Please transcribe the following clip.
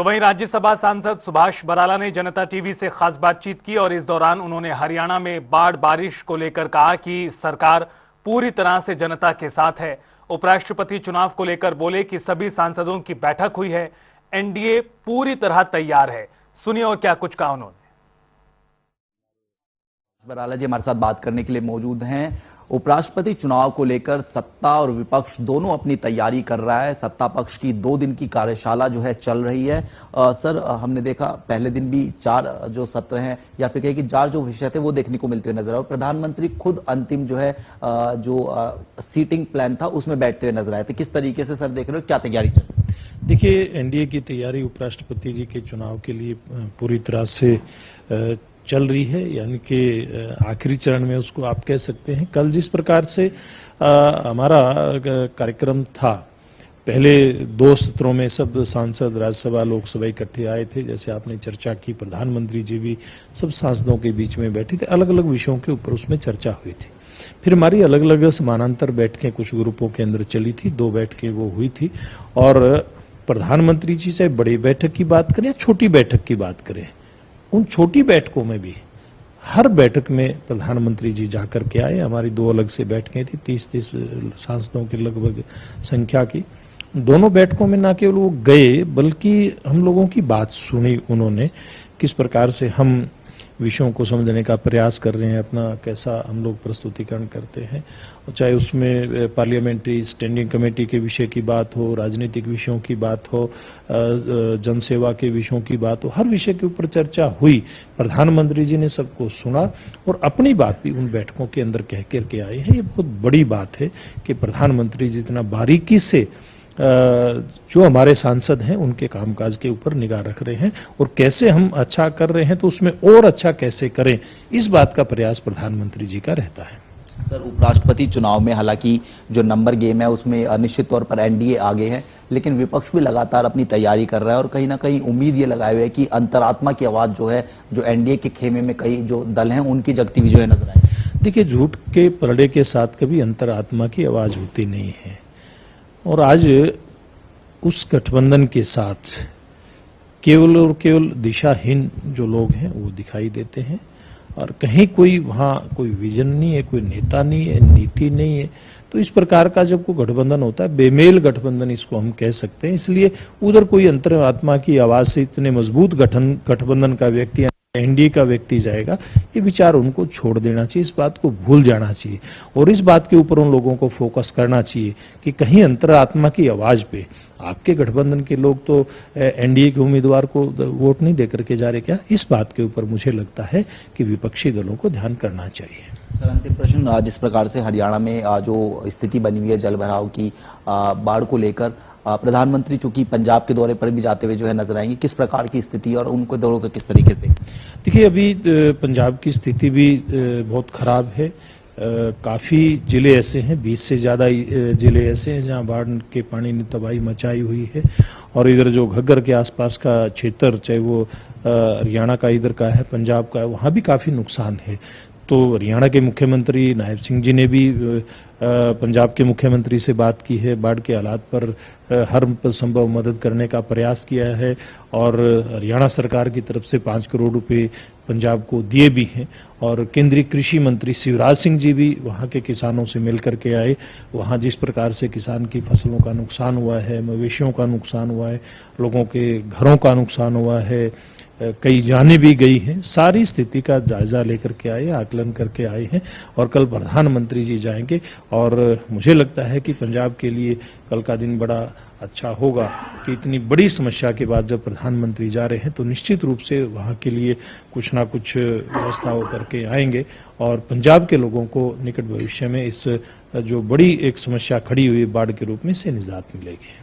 तो वहीं राज्यसभा सांसद सुभाष बराला ने जनता टीवी से खास बातचीत की और इस दौरान उन्होंने हरियाणा में बाढ़ बारिश को लेकर कहा कि सरकार पूरी तरह से जनता के साथ है। उपराष्ट्रपति चुनाव को लेकर बोले कि सभी सांसदों की बैठक हुई है, एनडीए पूरी तरह तैयार है। सुनिए और क्या कुछ कहा उन्होंने। बराला जी हमारे साथ बात करने के लिए मौजूद हैं। उपराष्ट्रपति चुनाव को लेकर सत्ता और विपक्ष दोनों अपनी तैयारी कर रहा है। सत्ता पक्ष की 2 दिन की कार्यशाला जो है चल रही है। सर, हमने देखा पहले दिन भी 4 जो सत्र हैं या फिर कहे कि 4 जो विषय थे वो देखने को मिलते हुए नजर आए और प्रधानमंत्री खुद अंतिम जो है सीटिंग प्लान था उसमें बैठते हुए नजर आए थे। किस तरीके से सर देख रहे हो, क्या तैयारी चल रही है? देखिए, एनडीए की तैयारी उपराष्ट्रपति जी के चुनाव के लिए पूरी तरह से चल रही है, यानी कि आखिरी चरण में उसको आप कह सकते हैं। कल जिस प्रकार से हमारा कार्यक्रम था, पहले 2 सत्रों में सब सांसद राज्यसभा लोकसभा इकट्ठे आए थे, जैसे आपने चर्चा की, प्रधानमंत्री जी भी सब सांसदों के बीच में बैठे थे, अलग अलग विषयों के ऊपर उसमें चर्चा हुई थी। फिर हमारी अलग अलग समानांतर बैठकें कुछ ग्रुपों के अंदर चली थी, 2 बैठकें वो हुई थी। और प्रधानमंत्री जी चाहे बड़ी बैठक की बात करें या छोटी बैठक की बात करें, उन छोटी बैठकों में भी हर बैठक में प्रधानमंत्री जी जाकर के आए। हमारी 2 अलग से बैठकें थी, 30 सांसदों के लगभग संख्या की। दोनों बैठकों में ना केवल वो गए बल्कि हम लोगों की बात सुनी उन्होंने, किस प्रकार से हम विषयों को समझने का प्रयास कर रहे हैं, अपना कैसा हम लोग प्रस्तुतिकरण करते हैं। और चाहे उसमें पार्लियामेंट्री स्टैंडिंग कमेटी के विषय की बात हो, राजनीतिक विषयों की बात हो, जनसेवा के विषयों की बात हो, हर विषय के ऊपर चर्चा हुई। प्रधानमंत्री जी ने सबको सुना और अपनी बात भी उन बैठकों के अंदर कह करके आए हैं। ये बहुत बड़ी बात है कि प्रधानमंत्री जी इतना बारीकी से जो हमारे सांसद हैं उनके कामकाज के ऊपर निगाह रख रहे हैं और कैसे हम अच्छा कर रहे हैं तो उसमें और अच्छा कैसे करें, इस बात का प्रयास प्रधानमंत्री जी का रहता है। सर, उपराष्ट्रपति चुनाव में हालांकि जो नंबर गेम है उसमें निश्चित तौर पर एनडीए आगे है, लेकिन विपक्ष भी लगातार अपनी तैयारी कर रहा है और कहीं ना कहीं उम्मीद ये लगाए हुए है कि अंतरात्मा की आवाज जो है, जो एनडीए के खेमे में कई जो दल हैं उनकी जगती हुई जो है नजर आए। देखिए, झूठ के परड़े के साथ कभी अंतरात्मा की आवाज होती नहीं है और आज उस गठबंधन के साथ केवल और केवल दिशाहीन जो लोग हैं वो दिखाई देते हैं और कहीं कोई वहाँ कोई विजन नहीं है, कोई नेता नहीं है, नीति नहीं है। तो इस प्रकार का जब कोई गठबंधन होता है, बेमेल गठबंधन इसको हम कह सकते हैं, इसलिए उधर कोई अंतरात्मा की आवाज से इतने मजबूत गठबंधन का व्यक्ति, एनडीए का व्यक्ति जाएगा, ये विचार उनको छोड़ देना चाहिए, इस बात को भूल जाना चाहिए और इस बात के ऊपर उन लोगों को फोकस करना चाहिए कि कहीं अंतरात्मा की आवाज पे आपके गठबंधन के लोग तो एनडीए के उम्मीदवार को वोट नहीं देकर के जा रहे क्या, इस बात के ऊपर मुझे लगता है कि विपक्षी दलों को ध्यान करना चाहिए। अंतिम प्रश्न, जिस प्रकार से हरियाणा में जो स्थिति बनी हुई है जल भराव की, बाढ़ को लेकर, प्रधानमंत्री चूंकि पंजाब के दौरे पर भी जाते हुए जो है नजर आएंगे, किस प्रकार की स्थिति और उनको दौरों को किस तरीके से देखें? देखिए, अभी पंजाब की स्थिति भी बहुत खराब है। काफ़ी जिले ऐसे हैं, 20 से ज़्यादा जिले ऐसे हैं जहां बाढ़ के पानी ने तबाही मचाई हुई है और इधर जो घग्गर के आसपास का क्षेत्र, चाहे वो हरियाणा का इधर का है, पंजाब का है, वहाँ भी काफ़ी नुकसान है। तो हरियाणा के मुख्यमंत्री नायब सिंह जी ने भी पंजाब के मुख्यमंत्री से बात की है, बाढ़ के हालात पर हर संभव मदद करने का प्रयास किया है और हरियाणा सरकार की तरफ से 5 करोड़ रुपए पंजाब को दिए भी हैं और केंद्रीय कृषि मंत्री शिवराज सिंह जी भी वहाँ के किसानों से मिल करके आए। वहाँ जिस प्रकार से किसान की फसलों का नुकसान हुआ है, मवेशियों का नुकसान हुआ है, लोगों के घरों का नुकसान हुआ है, कई जाने भी गई हैं, सारी स्थिति का जायजा लेकर के आए, आकलन करके आए हैं और कल प्रधानमंत्री जी जाएंगे और मुझे लगता है कि पंजाब के लिए कल का दिन बड़ा अच्छा होगा कि इतनी बड़ी समस्या के बाद जब प्रधानमंत्री जा रहे हैं तो निश्चित रूप से वहाँ के लिए कुछ ना कुछ व्यवस्था हो करके आएंगे और पंजाब के लोगों को निकट भविष्य में इस जो बड़ी एक समस्या खड़ी हुई बाढ़ के रूप में से निजात मिलेगी।